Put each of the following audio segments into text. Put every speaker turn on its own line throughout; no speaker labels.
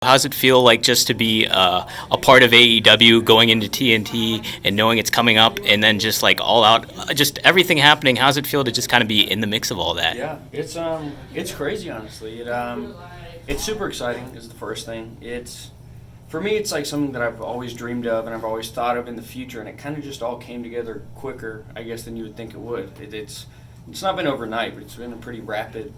How's it feel like just to be a part of AEW going into TNT and knowing it's coming up and then just like all out, just everything happening? How's it feel to just kind of be in the mix of all that?
Yeah, it's crazy, honestly. It's super exciting is the first thing. It's for me, it's like something that I've always dreamed of and I've always thought of in the future, and it kind of just all came together quicker, I guess, than you would think it would. It's not been overnight, but it's been a pretty rapid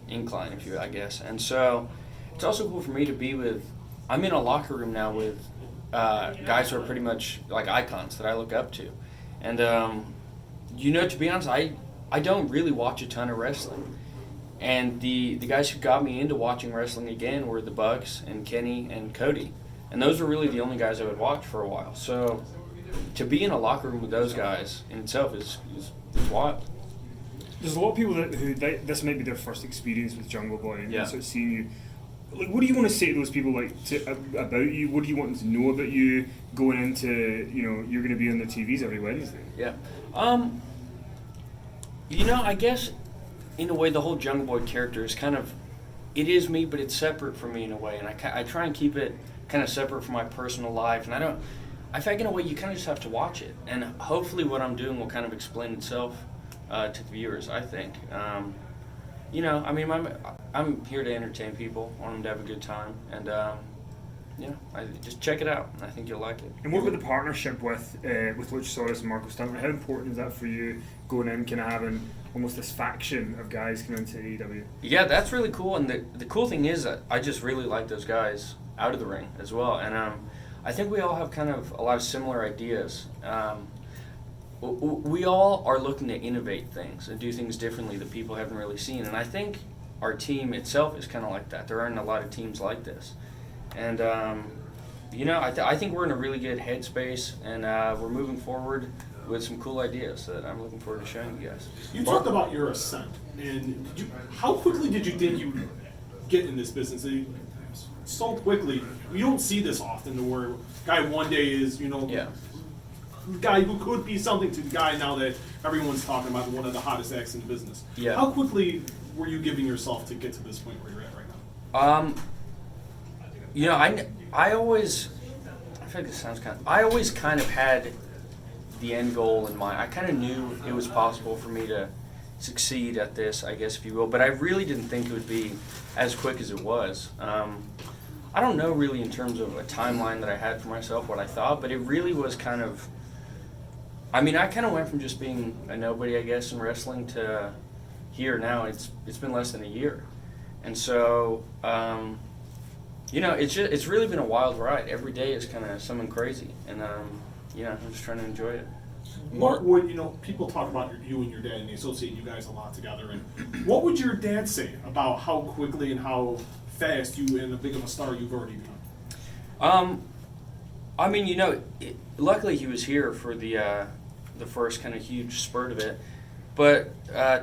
incline, if you, I guess. And so it's also cool for me to be with. I'm in a locker room now with guys who are pretty much like icons that I look up to, and to be honest, I don't really watch a ton of wrestling. And the guys who got me into watching wrestling again were the Bucks and Kenny and Cody. And those were really the only guys I would watch for a while. So to be in a locker room with those guys in itself is wild.
There's a lot of people this might be their first experience with Jungle Boy and sort of seeing you. Like, what do you want to say to those people about you? What do you want them to know about you going into, you're going to be on the TVs every Wednesday?
Yeah. I guess in a way the whole Jungle Boy character is it is me, but it's separate from me in a way. And I try and keep it kind of separate from my personal life. And I think in a way you kind of just have to watch it. And hopefully what I'm doing will kind of explain itself to the viewers, I think. I'm here to entertain people. I want them to have a good time, and just check it out. I think you'll like it.
And what about the partnership with Luchasaurus and Marco Stuntman? How important is that for you going in, kind of having almost this faction of guys coming into AEW?
Yeah, that's really cool. And the cool thing is that I just really like those guys out of the ring as well. And I think we all have kind of a lot of similar ideas. We all are looking to innovate things and do things differently that people haven't really seen. And I think our team itself is kind of like that. There aren't a lot of teams like this. And, I think we're in a really good headspace, and we're moving forward with some cool ideas that I'm looking forward to showing you guys.
You talked about your ascent, and how quickly did you think you would get in this business? So quickly. You don't see this often, to where guy one day is, guy who could be something to the guy now that everyone's talking about, one of the hottest acts in the business.
Yeah.
How quickly were you giving yourself to get to this point where you're at right now?
I always, I feel like this sounds I always kind of had the end goal in mind. I kind of knew it was possible for me to succeed at this, I guess, if you will, but I really didn't think it would be as quick as it was. I don't know really in terms of a timeline that I had for myself, what I thought, but it really was kind of, I kind of went from just being a nobody, I guess, in wrestling to here now. It's been less than a year. And so, it's really been a wild ride. Every day is kind of something crazy. And, I'm just trying to enjoy it.
What would, people talk about you and your dad, and they associate you guys a lot together. And what would your dad say about how quickly and how fast you and a big of a star you've already become?
Luckily he was here for the first kind of huge spurt of it. But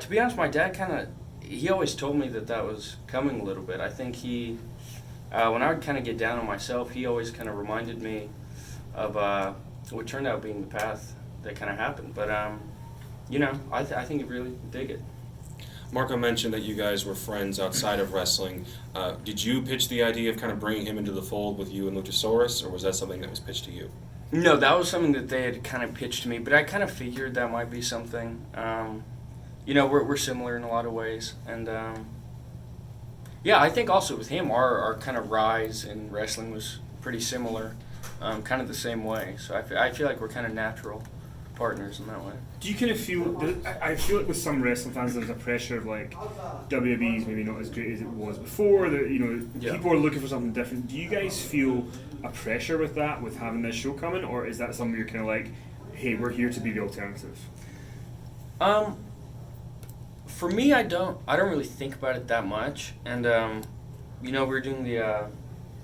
to be honest, my dad he always told me that was coming a little bit. I think when I would kind of get down on myself, he always kind of reminded me of what turned out being the path that kind of happened. But, I think he'd really dig it.
Marco mentioned that you guys were friends outside of wrestling. Did you pitch the idea of kind of bringing him into the fold with you and Luchasaurus, or was that something that was pitched to you?
No, that was something that they had kind of pitched to me, but I kind of figured that might be something. We're similar in a lot of ways, and I think also with him, our kind of rise in wrestling was pretty similar, kind of the same way. So I feel like we're kind of natural partners in that way.
Do you kind of feel? I feel like with some wrestling fans, there's a pressure of like WWE is maybe not as great as it was before. That people are looking for something different. Do you guys feel a pressure with that, with having this show coming, or is that something you're kind of like, hey, we're here to be the alternative?
For me, I don't really think about it that much, and we're doing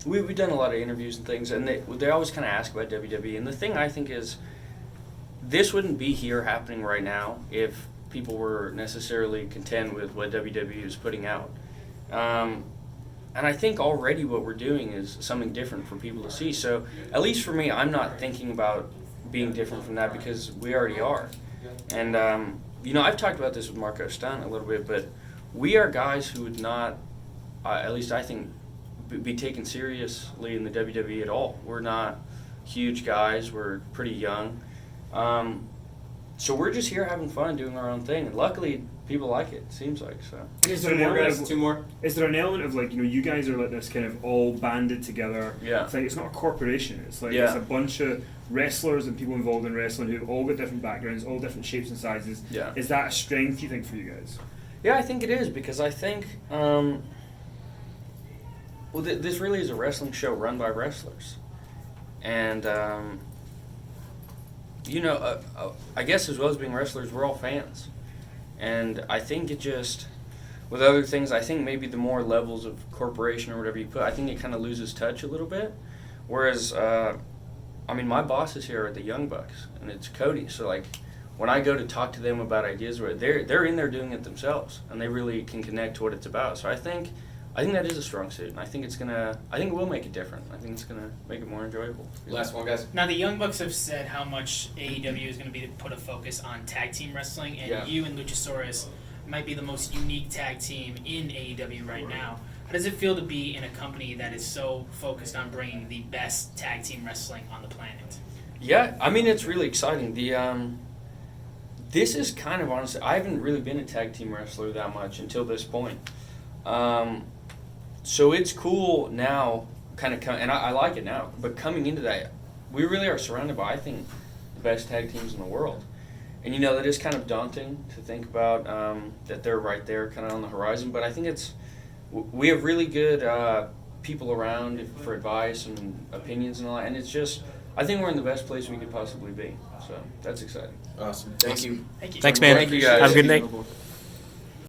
we've done a lot of interviews and things, and they always kind of ask about WWE, and the thing I think is, this wouldn't be here happening right now if people were necessarily content with what WWE is putting out. And I think already what we're doing is something different for people to see. So at least for me, I'm not thinking about being different from that because we already are. And, I've talked about this with Marco Stunt a little bit, but we are guys who would not, at least I think, be taken seriously in the WWE at all. We're not huge guys. We're pretty young. So we're just here having fun, doing our own thing. And luckily, people like it seems like. So.
Is there an element of like, you guys are like this kind of all banded together?
Yeah.
It's like it's not a corporation. It's like it's a bunch of wrestlers and people involved in wrestling who all got different backgrounds, all different shapes and sizes.
Yeah.
Is that a strength you think for you guys?
Yeah, I think it is because I think this really is a wrestling show run by wrestlers, and I guess as well as being wrestlers, we're all fans. And I think it just, with other things, I think maybe the more levels of corporation or whatever you put, I think it kind of loses touch a little bit. Whereas, my bosses here are the Young Bucks, and it's Cody. So, like, when I go to talk to them about ideas, they're in there doing it themselves, and they really can connect to what it's about. So I think that is a strong suit, and I think it will make it different. I think it's gonna make it more enjoyable.
Last one, guys.
Now, the Young Bucks have said how much AEW is going to be to put a focus on tag team wrestling, and you and Luchasaurus might be the most unique tag team in AEW right now. How does it feel to be in a company that is so focused on bringing the best tag team wrestling on the planet?
Yeah, it's really exciting. This is kind of, honestly, I haven't really been a tag team wrestler that much until this point. So it's cool now, and I like it now, but coming into that, we really are surrounded by, I think, the best tag teams in the world. And, that is kind of daunting to think about that they're right there kind of on the horizon, but I think we have really good people around for advice and opinions and all that, and it's just, I think we're in the best place we could possibly be. So that's exciting.
Awesome. Thank you.
Thank you.
Thanks, man.
Thank you, guys.
Have a good night.